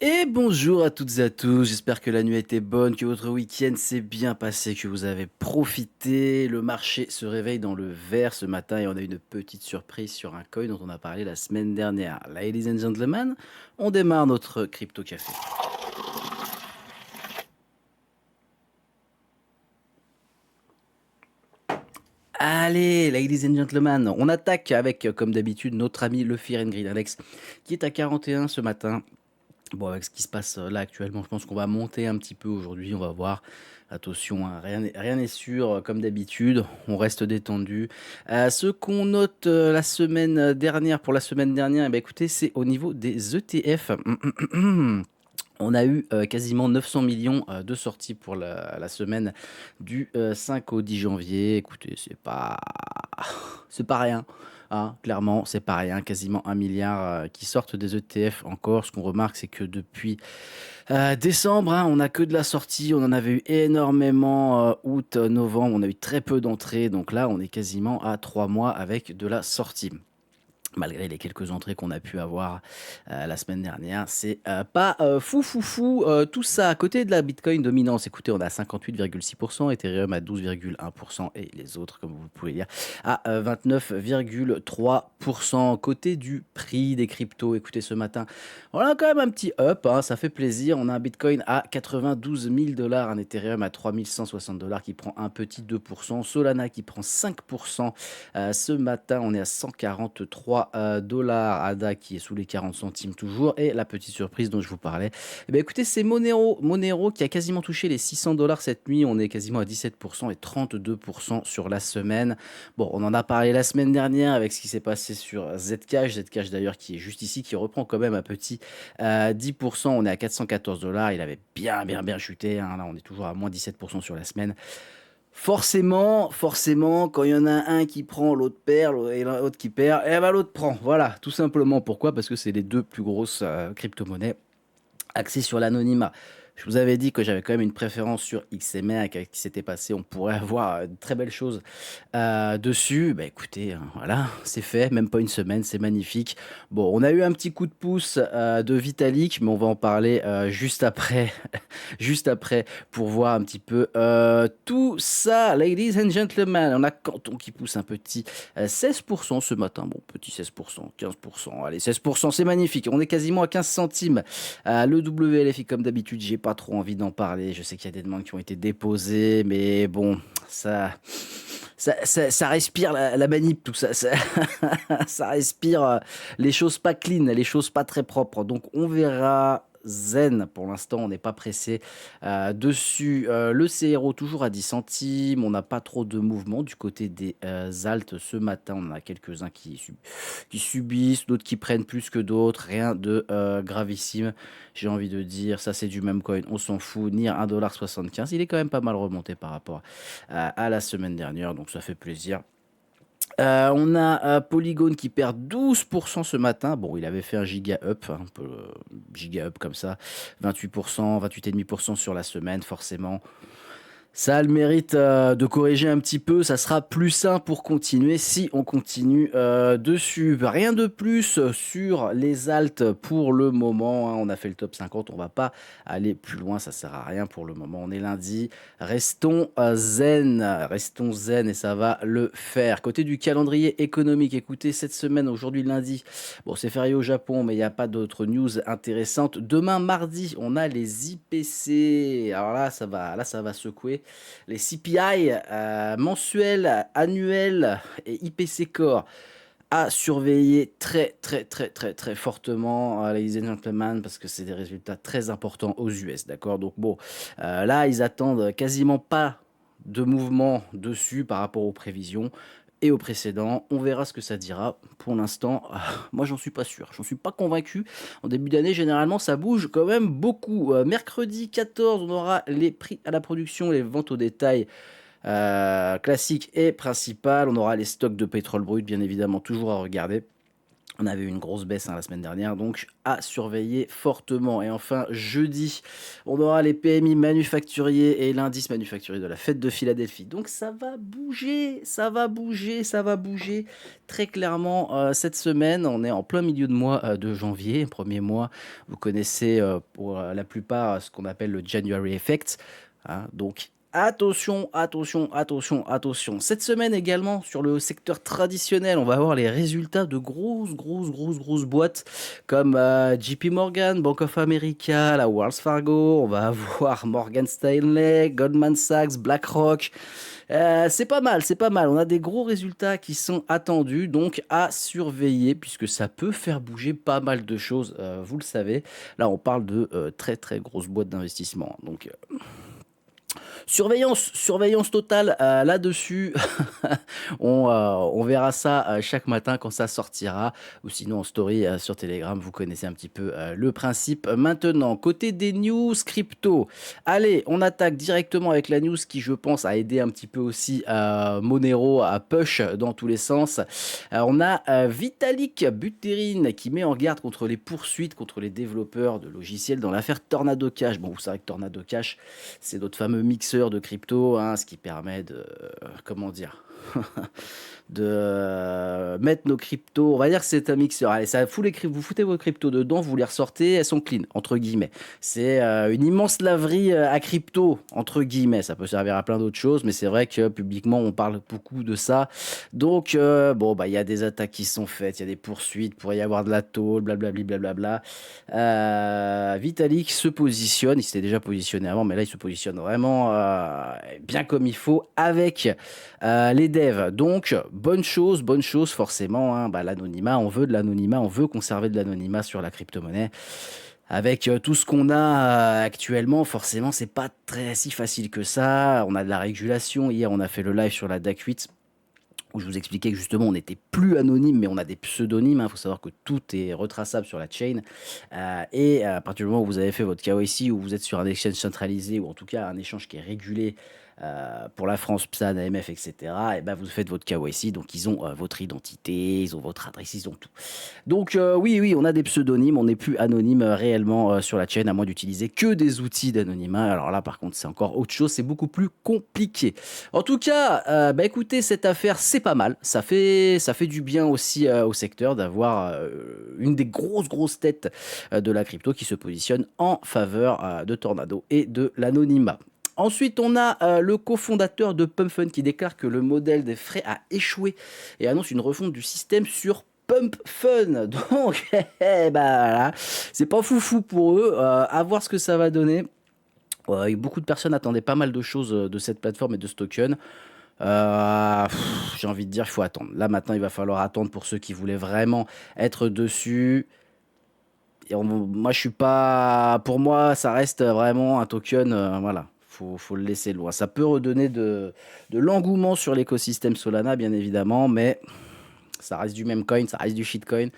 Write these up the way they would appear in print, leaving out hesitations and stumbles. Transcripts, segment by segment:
Et bonjour à toutes et à tous, j'espère que la nuit a été bonne, que votre week-end s'est bien passé, que vous avez profité. Le marché se réveille dans le vert ce matin et on a une petite surprise sur un coin dont on a parlé la semaine dernière. Ladies and gentlemen, on démarre notre crypto café. Allez, ladies and gentlemen, on attaque avec, comme d'habitude, notre ami le Fear and Greed Alex, qui est à 41 ce matin. Bon, avec ce qui se passe là actuellement, je pense qu'on va monter un petit peu aujourd'hui. On va voir. Attention, hein, rien n'est sûr, comme d'habitude. On reste détendu. Ce qu'on note la semaine dernière, pour la semaine dernière, eh ben, écoutez, c'est au niveau des ETF. On a eu quasiment 900 millions de sorties pour la semaine du 5 au 10 janvier. Écoutez, c'est pas rien. Hein, clairement, c'est pas rien. Quasiment 1 milliard qui sortent des ETF encore. Ce qu'on remarque, c'est que depuis décembre, hein, on n'a que de la sortie. On en avait eu énormément août, novembre. On a eu très peu d'entrées. Donc là, on est quasiment à 3 mois avec de la sortie. Malgré les quelques entrées qu'on a pu avoir la semaine dernière, c'est pas fou. Tout ça à côté de la Bitcoin dominance. Écoutez, on a 58,6%, Ethereum à 12,1% et les autres, comme vous pouvez lire, à 29,3%. Côté du prix des cryptos, écoutez, ce matin, on a quand même un petit up, hein, ça fait plaisir. On a un Bitcoin à 92 000 dollars, un Ethereum à 3160 dollars qui prend un petit 2%, Solana qui prend 5%. Ce matin, on est à 143 dollars. ADA qui est sous les 40 centimes toujours. Et la petite surprise dont je vous parlais, eh bien, écoutez, c'est Monero. Monero qui a quasiment touché les 600 dollars cette nuit. On est quasiment à 17% et 32% sur la semaine. Bon, on en a parlé la semaine dernière avec ce qui s'est passé sur Zcash. Zcash d'ailleurs qui est juste ici, qui reprend quand même un petit 10%. On est à 414 dollars. Il avait bien chuté, hein. Là, on est toujours à moins 17% sur la semaine. Forcément, quand il y en a un qui prend, l'autre perd, et l'autre qui perd, et ben l'autre prend. Voilà, tout simplement. Pourquoi? Parce que c'est les deux plus grosses crypto-monnaies axées sur l'anonymat. Je vous avais dit que j'avais quand même une préférence sur XMR avec ce qui s'était passé. On pourrait avoir de très belles choses dessus. Bah écoutez, voilà, c'est fait. Même pas une semaine, c'est magnifique. Bon, on a eu un petit coup de pouce de Vitalik, mais on va en parler juste après. Juste après, pour voir un petit peu tout ça, ladies and gentlemen. On a Canton qui pousse un petit 16% ce matin. Bon, petit 16%, 15%. Allez, 16%, c'est magnifique. On est quasiment à 15 centimes. Le WLFI, comme d'habitude, j'ai pas trop envie d'en parler. Je sais qu'il y a des demandes qui ont été déposées, mais bon, ça respire la manip, tout ça. Ça respire les choses pas clean, les choses pas très propres. Donc, on verra. Zen, pour l'instant, on n'est pas pressé dessus. Le CRO toujours à 10 centimes. On n'a pas trop de mouvement du côté des altes ce matin. On en a quelques-uns qui subissent, d'autres qui prennent plus que d'autres. Rien de gravissime, j'ai envie de dire. Ça, c'est du même coin. On s'en fout. NIR 1,75 $. Il est quand même pas mal remonté par rapport à la semaine dernière. Donc, ça fait plaisir. On a Polygon qui perd 12% ce matin. Bon, il avait fait un giga up, hein, un peu giga up comme ça. 28%, 28,5% sur la semaine, forcément. Ça a le mérite de corriger un petit peu. Ça sera plus sain pour continuer si on continue dessus. Rien de plus sur les altes pour le moment, hein. On a fait le top 50. On va pas aller plus loin. Ça sert à rien pour le moment. On est lundi. Restons zen. Restons zen et ça va le faire. Côté du calendrier économique, écoutez, cette semaine, aujourd'hui lundi, bon, c'est férié au Japon, mais il n'y a pas d'autres news intéressantes. Demain, mardi, on a les IPC. Alors là, ça va secouer. Les CPI mensuels, annuels et IPC Core à surveiller très fortement, ladies and gentlemen, parce que c'est des résultats très importants aux US, d'accord? Donc bon, là, ils attendent quasiment pas de mouvement dessus par rapport aux prévisions et aux précédents. On verra ce que ça dira. Pour l'instant, moi, j'en suis pas sûr. J'en suis pas convaincu. En début d'année, généralement, ça bouge quand même beaucoup. Mercredi 14, on aura les prix à la production, les ventes au détail classiques et principales. On aura les stocks de pétrole brut, bien évidemment, toujours à regarder. On avait eu une grosse baisse, la semaine dernière, donc à surveiller fortement. Et enfin, jeudi, on aura les PMI manufacturiers et l'indice manufacturier de la fête de Philadelphie. Donc ça va bouger, ça va bouger, ça va bouger. Très clairement, cette semaine, on est en plein milieu de mois de janvier, premier mois. Vous connaissez pour la plupart ce qu'on appelle le January Effect, hein. Donc attention, attention, attention, attention. Cette semaine également, sur le secteur traditionnel, on va avoir les résultats de grosses boîtes comme JP Morgan, Bank of America, la Wells Fargo. On va avoir Morgan Stanley, Goldman Sachs, BlackRock. C'est pas mal, c'est pas mal. On a des gros résultats qui sont attendus, donc à surveiller, puisque ça peut faire bouger pas mal de choses, vous le savez. Là, on parle de très très grosses boîtes d'investissement. Donc, surveillance totale là-dessus. On verra ça chaque matin quand ça sortira, ou sinon en story sur Telegram. Vous connaissez un petit peu le principe. Maintenant, côté des news crypto, allez, on attaque directement avec la news qui, je pense, a aidé un petit peu aussi Monero à push dans tous les sens. On a Vitalik Buterin qui met en garde contre les poursuites contre les développeurs de logiciels dans l'affaire Tornado Cash. Bon, vous savez que Tornado Cash, c'est notre fameux mixeur de crypto, hein, ce qui permet de, comment dire, de mettre nos cryptos. On va dire que c'est un mixeur. Allez, ça fout vous foutez vos cryptos dedans, vous les ressortez, elles sont clean, entre guillemets. C'est une immense laverie à crypto, entre guillemets. Ça peut servir à plein d'autres choses, mais c'est vrai que publiquement, on parle beaucoup de ça. Donc, bon, bah, il y a des attaques qui sont faites, il y a des poursuites, pourrait y avoir de la tôle, blablabli, blablabla. Vitalik se positionne, il s'était déjà positionné avant, mais là, il se positionne vraiment bien comme il faut avec les devs. Donc, bonne chose forcément, hein. Bah, l'anonymat, on veut de l'anonymat, on veut conserver de l'anonymat sur la crypto-monnaie. Avec tout ce qu'on a actuellement, forcément, c'est pas très si facile que ça. On a de la régulation. Hier, on a fait le live sur la DAC 8 où je vous expliquais que justement on n'était plus anonyme, mais on a des pseudonymes. Il faut savoir que tout est retraçable sur la chain. Et à partir du moment où vous avez fait votre KYC, ou vous êtes sur un exchange centralisé, ou en tout cas un échange qui est régulé pour la France, PSAN, AMF, etc., et ben vous faites votre KYC, donc ils ont votre identité, ils ont votre adresse, ils ont tout. Donc oui, on a des pseudonymes, on n'est plus anonyme réellement sur la chaîne, à moins d'utiliser que des outils d'anonymat. Alors là, par contre, c'est encore autre chose, c'est beaucoup plus compliqué. En tout cas, bah écoutez, cette affaire, c'est pas mal. Ça fait du bien aussi au secteur d'avoir une des grosses têtes de la crypto qui se positionne en faveur de Tornado et de l'anonymat. Ensuite, on a le cofondateur de PumpFun qui déclare que le modèle des frais a échoué et annonce une refonte du système sur Pump Fun. Donc, bah voilà, c'est pas foufou pour eux. À voir ce que ça va donner. Beaucoup de personnes attendaient pas mal de choses de cette plateforme et de ce token. J'ai envie de dire, il faut attendre. Là, maintenant, il va falloir attendre pour ceux qui voulaient vraiment être dessus. Et moi, je suis pas. Pour moi, ça reste vraiment un token. Voilà. Faut le laisser loin. Ça peut redonner de l'engouement sur l'écosystème Solana, bien évidemment, mais ça reste du même coin, ça reste du shitcoin.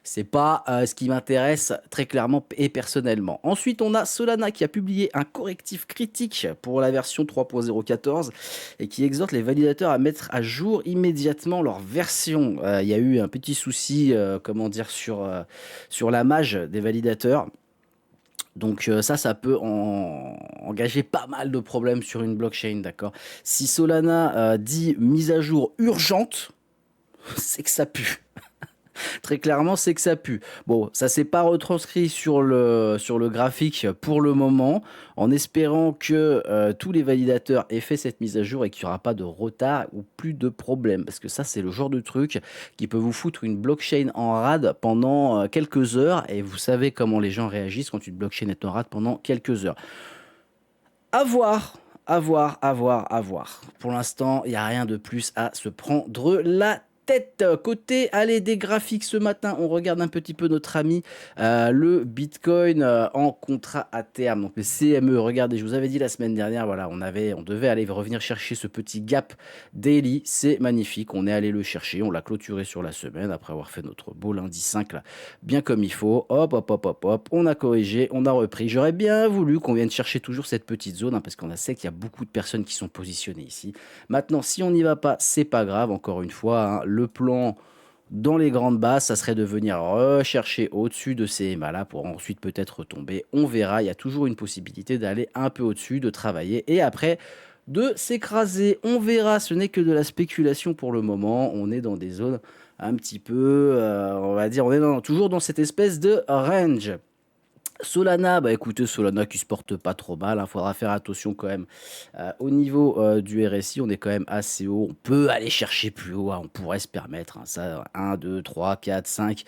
C'est pas ce qui m'intéresse très clairement et personnellement. Ensuite, on a Solana qui a publié un correctif critique pour la version 3.014 et qui exhorte les validateurs à mettre à jour immédiatement leur version. Il y a eu un petit souci, comment dire, sur la mage des validateurs. Donc ça peut engager pas mal de problèmes sur une blockchain, d'accord. Si Solana dit mise à jour urgente, c'est que ça pue. Très clairement, c'est que ça pue. Bon, ça s'est pas retranscrit sur le graphique pour le moment, en espérant que tous les validateurs aient fait cette mise à jour et qu'il n'y aura pas de retard ou plus de problèmes. Parce que ça, c'est le genre de truc qui peut vous foutre une blockchain en rade pendant quelques heures. Et vous savez comment les gens réagissent quand une blockchain est en rade pendant quelques heures. À voir. À voir, à voir, à voir. Pour l'instant, il n'y a rien de plus à se prendre la tête. Côté, allez, des graphiques ce matin, on regarde un petit peu notre ami le Bitcoin en contrat à terme, donc le CME. Regardez, je vous avais dit la semaine dernière, voilà, on devait aller revenir chercher ce petit gap daily. C'est magnifique, on est allé le chercher, on l'a clôturé sur la semaine après avoir fait notre beau lundi 5 là, bien comme il faut. Hop, on a corrigé, on a repris. J'aurais bien voulu qu'on vienne chercher toujours cette petite zone, hein, parce qu'on sait qu'il y a beaucoup de personnes qui sont positionnées ici. Maintenant, si on n'y va pas, c'est pas grave. Encore une fois, hein, le plan dans les grandes bases, ça serait de venir rechercher au-dessus de ces EMA-là pour ensuite peut-être retomber. On verra, il y a toujours une possibilité d'aller un peu au-dessus, de travailler et après de s'écraser. On verra, ce n'est que de la spéculation pour le moment. On est dans des zones un petit peu, on va dire, on est toujours dans cette espèce de range. Solana, bah écoutez, Solana qui se porte pas trop mal, il faudra faire attention quand même. Au niveau du RSI, on est quand même assez haut. On peut aller chercher plus haut, hein, on pourrait se permettre, hein, ça, 1, 2, 3, 4, 5.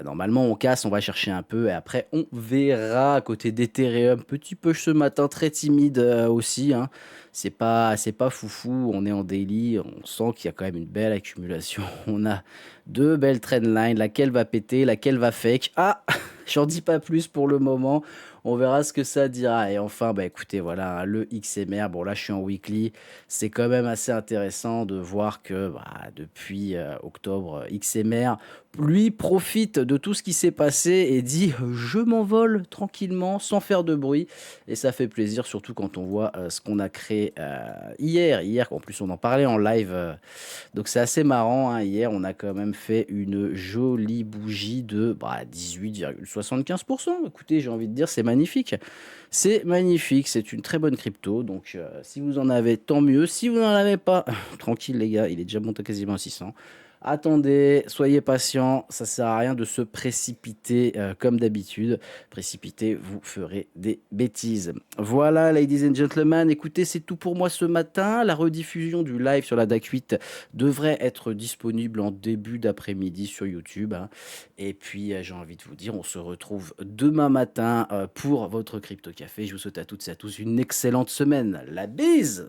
Normalement, on casse, on va chercher un peu et après, on verra. Côté d'Ethereum, petit push ce matin, très timide aussi, hein. C'est pas foufou, on est en daily, on sent qu'il y a quand même une belle accumulation. On a deux belles trendlines, laquelle va péter, laquelle va fake. Ah, j'en dis pas plus pour le moment. On verra ce que ça dira. Et enfin, bah écoutez, voilà, hein, le XMR. Bon, là, je suis en weekly. C'est quand même assez intéressant de voir que bah, depuis octobre, XMR, lui, profite de tout ce qui s'est passé et dit je m'envole tranquillement, sans faire de bruit. Et ça fait plaisir, surtout quand on voit ce qu'on a créé hier. Hier, en plus, on en parlait en live. Donc c'est assez marrant, hein. Hier, on a quand même fait une jolie bougie de 18,75%. Écoutez, j'ai envie de dire, c'est magnifique. C'est magnifique, c'est une très bonne crypto. Donc si vous en avez, tant mieux. Si vous n'en avez pas, tranquille les gars, il est déjà monté quasiment à 600. Attendez, soyez patients, ça sert à rien de se précipiter comme d'habitude. Précipiter, vous ferez des bêtises. Voilà, ladies and gentlemen, écoutez, c'est tout pour moi ce matin. La rediffusion du live sur la DAC 8 devrait être disponible en début d'après-midi sur YouTube, hein. Et puis, j'ai envie de vous dire, on se retrouve demain matin pour votre Crypto Café. Je vous souhaite à toutes et à tous une excellente semaine. La bise!